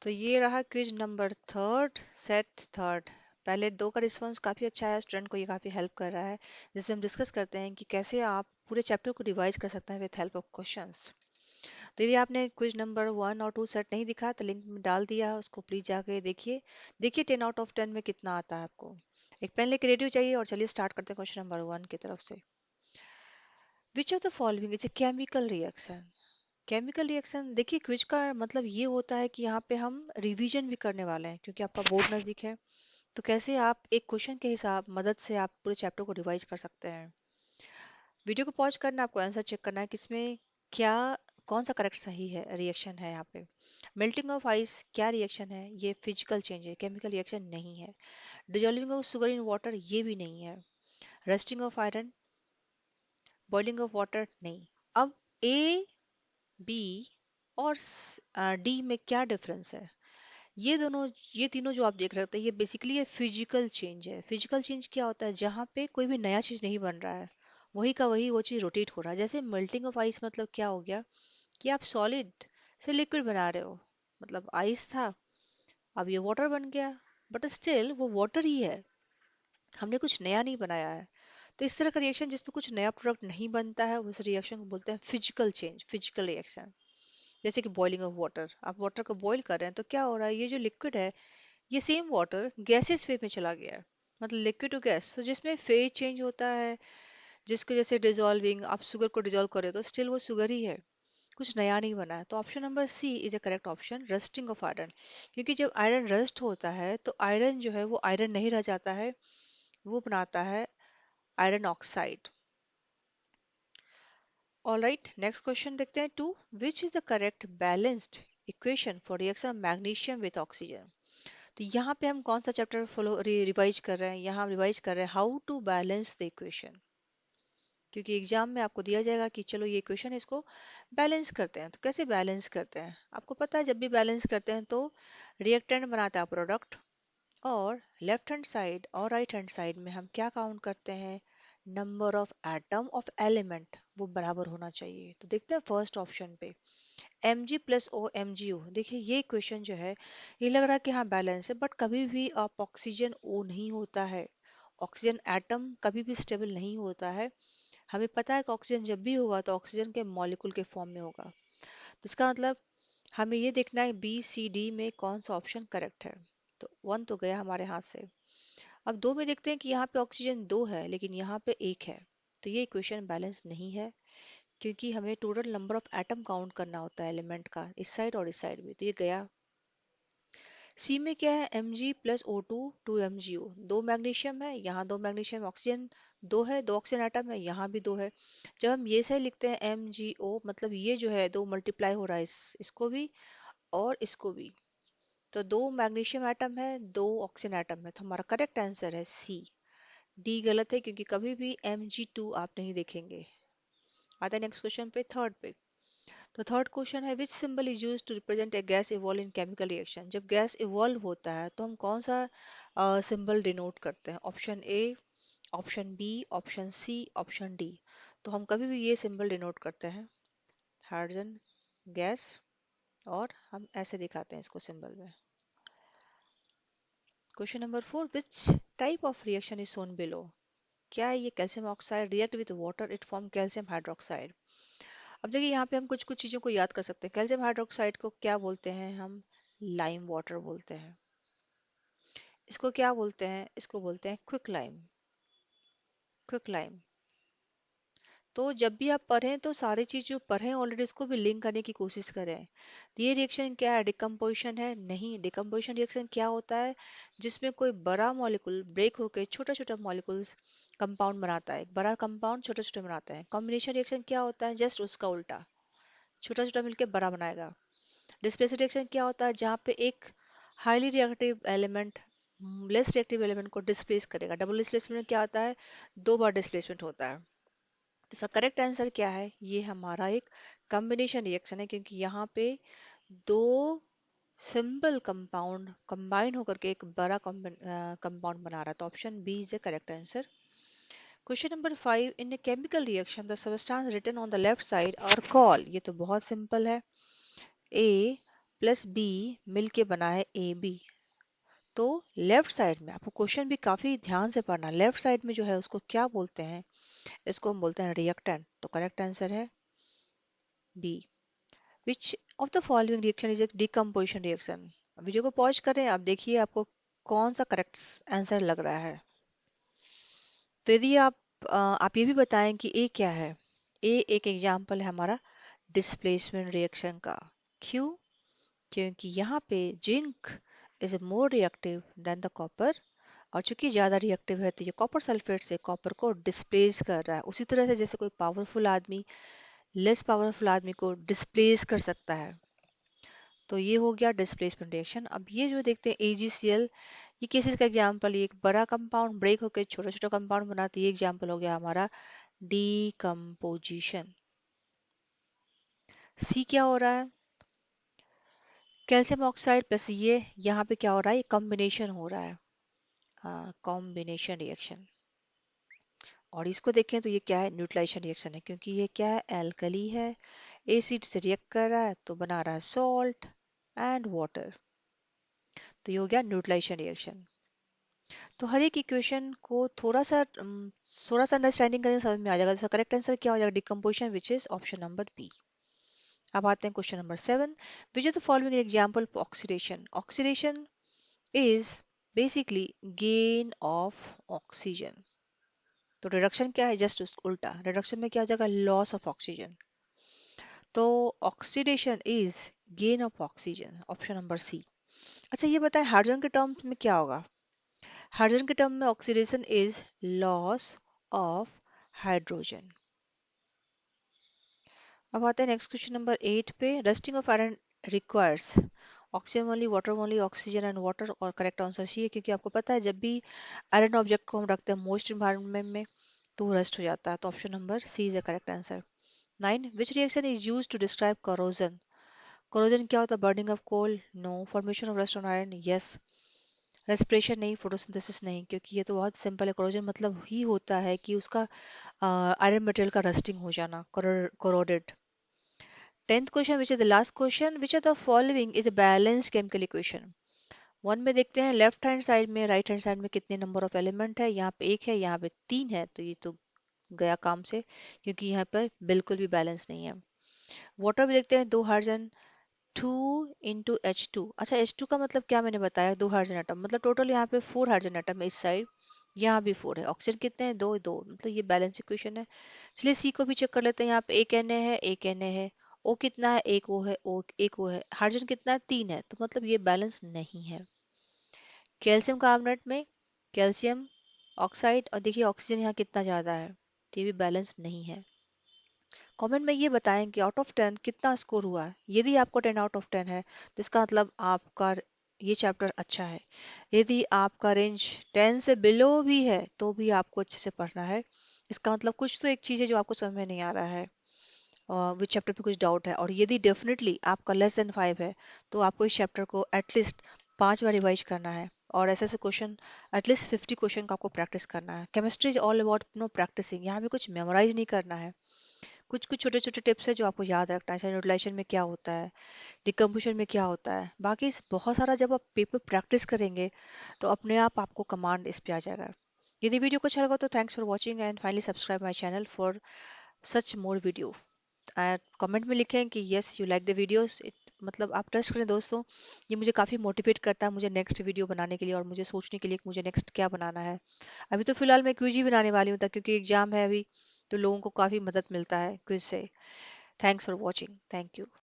तो ये रहा quiz number third, set third. पहले दो का रिस्पांस काफ़ी अच्छा है, स्टूडेंट को ये काफ़ी हेल्प कर रहा है, जिसमें हम डिस्कस करते हैं कि कैसे आप पूरे चैप्टर को रिवाइज कर सकते हैं विद हेल्प ऑफ क्वेश्चंस। तो यदि आपने क्विज नंबर 1 और 2 सेट नहीं दिखा तो लिंक में डाल दिया, उसको प्लीज जाके देखिए। देखिए 10 आउट ऑफ 10 में कितना आता है आपको। एक पेन लेके रेडियो चाहिए और चलिए स्टार्ट करते हैं क्वेश्चन नंबर 1 की तरफ से। विच of the following is a chemical reaction? Chemical reaction, देखिए क्विज का मतलब ये होता है कि यहाँ पे हम रिवीजन भी करने वाले हैं क्योंकि आपका बोर्ड नजदीक है। तो कैसे आप एक क्वेश्चन के हिसाब मदद से आप पूरे चैप्टर को रिवाइज कर सकते हैं। वीडियो को पॉज करना, आपको आंसर चेक करना है किसमें क्या, कौन सा करेक्ट सही है रिएक्शन है यहाँ पे। मेल्टिंग ऑफ आइस क्या रिएक्शन है? ये फिजिकल चेंज है, केमिकल रिएक्शन नहीं है। Dissolving of sugar in water ये भी नहीं है। Rusting of iron, boiling of water नहीं। अब ए, बी और डी में क्या डिफरेंस है? ये दोनों, ये तीनों जो आप देख रहे हैं ये बेसिकली ये फिजिकल चेंज है। फिजिकल चेंज क्या होता है? जहाँ पे कोई भी नया चीज नहीं बन रहा है, वही का वही वो चीज रोटेट हो रहा है। जैसे मेल्टिंग ऑफ आइस मतलब क्या हो गया कि आप सॉलिड से लिक्विड बना रहे हो, मतलब आइस था, अब ये वाटर बन गया, बट स्टिल वो वाटर ही है, हमने कुछ नया नहीं बनाया है। तो इस तरह का रिएक्शन जिसमें कुछ नया प्रोडक्ट नहीं बनता है उस रिएक्शन को बोलते हैं फिजिकल चेंज, फिजिकल रिएक्शन। जैसे कि बॉइलिंग ऑफ वाटर, आप वाटर को बॉईल कर रहे हैं तो क्या हो रहा है, ये जो लिक्विड है ये सेम वाटर गैसेस फेज में चला गया है, मतलब लिक्विड टू गैस, तो जिसमें फेज चेंज होता है, जिसके जैसे डिजोल्विंग, आप शुगर को डिजोल्व करें तो स्टिल वो शुगर ही है, कुछ नया नहीं बना है। तो option number C is a correct option, rusting of iron. क्योंकि जब आयरन रस्ट होता है तो आयरन जो है वो आयरन नहीं रह जाता है, वो बनाता है iron oxide. Alright, next question देखते हैं 2। विच is the correct balanced equation for reaction magnesium with oxygen? तो यहाँ पे हम कौन सा चैप्टर फॉलो रिवाइज कर रहे हैं? यहाँ हम रिवाइज कर रहे हैं how to balance the equation, क्योंकि एग्जाम में आपको दिया जाएगा कि चलो ये इक्वेशन इसको बैलेंस करते हैं। तो कैसे बैलेंस करते हैं? आपको पता है जब भी बैलेंस करते हैं तो रिएक्टेंट बनाता है प्रोडक्ट, और लेफ्ट हैंड साइड और राइट हैंड साइड में हम क्या काउंट करते हैं? Number of atom of element, वो बराबर होना चाहिए। तो देखते हैं फर्स्ट ऑप्शन पे Mg प्लस ओ Mgu। देखिए ये इक्वेशन जो है ये लग रहा है कि हाँ बैलेंस है, बट कभी भी आप ऑक्सीजन ओ नहीं होता है, ऑक्सीजन एटम कभी भी स्टेबल नहीं होता है। हमें पता है कि ऑक्सीजन जब भी होगा तो ऑक्सीजन के मॉलिक्यूल के फॉर्म में होगा। तो इसका मतलब हमें ये देखना है बी सी डी में कौन सा ऑप्शन करेक्ट है। तो 1 तो गया हमारे हाथ से। अब 2 में देखते हैं कि यहाँ पे ऑक्सीजन 2 है लेकिन यहाँ पे 1 है, तो ये इक्वेशन बैलेंस नहीं है, क्योंकि हमें total number of atom count करना होता है एलिमेंट का, इस साइड और इस साइड भी, तो ये गया। सी में क्या है? Mg प्लस O2 2 MgO, दो मैग्नीशियम है यहाँ, दो मैग्नीशियम, ऑक्सीजन दो है, दो ऑक्सीजन एटम है यहाँ भी दो है। जब हम ये से लिखते हैं MgO मतलब ये जो है दो मल्टीप्लाई हो रहा है इसको भी और इसको भी, तो दो मैग्नीशियम एटम है, दो ऑक्सीजन एटम है, तो हमारा करेक्ट आंसर है सी। डी गलत है क्योंकि कभी भी Mg2 आप नहीं देखेंगे। आता है नेक्स्ट क्वेश्चन पे, थर्ड पे। तो थर्ड क्वेश्चन है which symbol is used to represent a gas evolve in chemical reaction? जब गैस इवॉल्व होता है तो हम कौन सा सिंबल डिनोट करते हैं? Option A, option B, option C, option D. तो हम कभी भी ये सिंबल डिनोट करते हैं, हाइड्रोजन गैस, और हम ऐसे दिखाते हैं इसको सिंबल में। Question number 4, which type of reaction is shown below? क्या है ये? Calcium oxide react with water, it form calcium hydroxide. अब देखिए यहाँ पे हम कुछ कुछ चीजों को याद कर सकते हैं। कैल्शियम हाइड्रोक्साइड को क्या बोलते हैं हम? लाइम वाटर बोलते हैं। इसको क्या बोलते हैं? इसको बोलते हैं क्विक लाइम, क्विक लाइम। तो जब भी आप पढ़ें तो सारी चीज जो पढ़ें ऑलरेडी इसको भी लिंक करने की कोशिश करें। तो ये रिएक्शन क्या है? डिकम्पोजिशन है? नहीं, डिकम्पोजिशन रिएक्शन क्या होता है? जिसमें कोई बड़ा मॉलिक्यूल ब्रेक होकर छोटा छोटा मॉलिक्यूल्स कंपाउंड बनाता है, एक बड़ा कंपाउंड छोटे छोटे बनाता है। कॉम्बिनेशन रिएक्शन क्या होता है? जस्ट उसका उल्टा, छोटा छोटा मिलकर बड़ा बनाएगा। डिस्प्लेसर रिएक्शन क्या होता है? जहाँ पे एक highly reactive element less reactive element को डिस्प्लेस करेगा। डबल डिस्प्लेसमेंट में क्या होता है? दो बार डिस्प्लेसमेंट होता है। तो इसका करेक्ट आंसर क्या है? ये हमारा एक कॉम्बिनेशन रिएक्शन है, क्योंकि यहाँ पे दो सिंपल कंपाउंड कंबाइन होकर के एक बड़ा कंपाउंड बना रहा है। तो option B is the correct answer. Question number 5, in a chemical reaction the substance written on the left side are called. ये तो बहुत सिंपल है। ए प्लस बी मिल के बना है ए बी। तो लेफ्ट साइड में आपको क्वेश्चन भी काफी ध्यान से पढ़ना, लेफ्ट साइड में जो है उसको क्या बोलते हैं, इसको हम बोलते हैं रिएक्टेंट। तो करेक्ट आंसर है B. Which of the following reaction is a decomposition reaction. Video को पॉज करें, आप देखिए आपको कौन सा करेक्ट आंसर लग रहा है। तो यदि आप ये भी बताएं कि ए क्या है। ए एक एग्जाम्पल है हमारा डिस्प्लेसमेंट रिएक्शन का। क्यों? क्योंकि यहाँ पे zinc is more reactive than the copper, और चूंकि ज्यादा रिएक्टिव है तो ये कॉपर सल्फेट से कॉपर को डिस्प्लेस कर रहा है। उसी तरह से जैसे कोई पावरफुल आदमी लेस पावरफुल आदमी को डिस्प्लेस कर सकता है। तो ये हो गया डिस्प्लेसमेंट रिएक्शन। अब ये जो देखते हैं AgCl, ये केसेस का एग्जांपल, एक बड़ा कंपाउंड ब्रेक होकर छोटा छोटा कंपाउंड बनाती है, ये एग्जांपल हो गया हमारा डीकम्पोजिशन। सी क्या हो रहा है, कैल्शियम ऑक्साइड प्लस ये यहाँ पे क्या हो रहा है, ये कॉम्बिनेशन हो रहा है, कॉम्बिनेशन रिएक्शन। और इसको देखें तो ये क्या है, न्यूट्रलाइजेशन रिएक्शन है, क्योंकि ये क्या है, एल्कली है, एसिड से रिएक्ट कर रहा है तो बना रहा है सॉल्ट एंड वाटर। तो ये हो गया न्यूट्रलाइजेशन रिएक्शन। तो हर एक इक्वेशन को थोड़ा सा अंडरस्टैंडिंग करें, समझ में आ जाएगा। जैसा करेक्ट आंसर क्या हो जाएगा, decomposition, which is option number B. अब आते हैं question number 7। Which is the following example of oxidation. Oxidation is basically gain of oxygen. तो रिडक्शन क्या है, जस्ट उल्टा, रिडक्शन में क्या हो जाएगा, लॉस ऑफ ऑक्सीजन। तो oxidation is gain of oxygen, option number C. अच्छा ये बताएं हाइड्रोजन के टर्म्स में क्या होगा। हाइड्रोजन के टर्म में oxidation is loss of hydrogen. अब आते हैं नेक्स्ट क्वेश्चन नंबर 8 पे। Rusting of iron requires oxygen only, water only, oxygen and water. और करेक्ट आंसर सी है, क्योंकि आपको पता है जब भी आयरन ऑब्जेक्ट को हम रखते हैं मोस्ट इन्वायरमेंट में तो वो रस्ट हो जाता है। तो option number C is the correct answer. 9। Which reaction is use to describe corrosion. Corrosion क्या होता है, burning of coal, no. Formation of rust on iron, yes. Respiration नहीं, फोटोसिंथेसिस नहीं, क्योंकि ये तो बहुत सिंपल है। करोजन मतलब ही होता है कि उसका आयरन मटेरियल का रस्टिंग हो जाना, corroded. 10th question, which is the last question, which of the following is a balanced chemical equation. One में देखते हैं लेफ्ट हैंड साइड में, राइट हैंड साइड में कितने नंबर ऑफ एलिमेंट है। यहाँ पे एक है, यहाँ पे 3 है, तो ये तो गया काम से, क्योंकि यहाँ पे बिल्कुल भी बैलेंस नहीं है। वाटर भी देखते हैं, 2 हाइड्रोजन, 2 × H2। अच्छा H2 का मतलब क्या मैंने बताया, 2 हाइड्रोजन एटम, मतलब टोटल यहाँ पे 4 हाइड्रोजन एटम है इस साइड, यहाँ भी 4 है। ऑक्सीजन कितने हैं, 2 2, मतलब ये बैलेंस इक्वेशन है। चलिए सी को भी चेक कर लेते हैं। यहाँ पे एक Na है, एक Na है। O कितना है, एक O है, O एक O है। हाइड्रोजन कितना है, 3 है, तो मतलब ये बैलेंस नहीं है। कैल्शियम कार्बोनेट में कैल्शियम ऑक्साइड, और देखिए ऑक्सीजन यहाँ कितना ज्यादा है, तो ये भी बैलेंस नहीं है। कमेंट में ये बताएं कि आउट ऑफ 10 कितना स्कोर हुआ है। यदि आपको 10 आउट ऑफ 10 है तो इसका मतलब आपका ये चैप्टर अच्छा है। यदि आपका रेंज 10 से बिलो भी है तो भी आपको अच्छे से पढ़ना है। इसका मतलब कुछ तो एक चीज़ है जो आपको समझ में नहीं आ रहा है, विच चैप्टर पे कुछ डाउट है। और यदि डेफिनेटली आपका लेस देन 5 है तो आपको इस चैप्टर को एटलीस्ट 5 बार रिवाइज करना है, और ऐसे ऐसे क्वेश्चन एटलीस्ट 50 क्वेश्चन का आपको प्रैक्टिस करना है। Chemistry is all about no practising, यहाँ भी कुछ मेमोराइज नहीं करना है। कुछ कुछ छोटे छोटे टिप्स है जो आपको याद रखना है, चाहे न्यूट्रलाइजेशन में क्या होता है, डिकम्पोजिशन में क्या होता है। बाकी बहुत सारा जब आप पेपर प्रैक्टिस करेंगे तो अपने आप आपको कमांड इस पे आ जाएगा। यदि वीडियो को अच्छा लगा तो thanks for watching and finally subscribe my channel for such more video. Comment में लिखें कि yes you like the videos, मतलब आप ट्रस्ट करें दोस्तों, ये मुझे काफ़ी मोटिवेट करता है मुझे नेक्स्ट वीडियो बनाने के लिए, और मुझे सोचने के लिए कि मुझे नेक्स्ट क्या बनाना है। अभी तो फिलहाल मैं क्विज ही बनाने वाली हूँ क्योंकि एग्जाम है अभी, तो लोगों को काफ़ी मदद मिलता है क्विज से। Thanks for watching, thank you.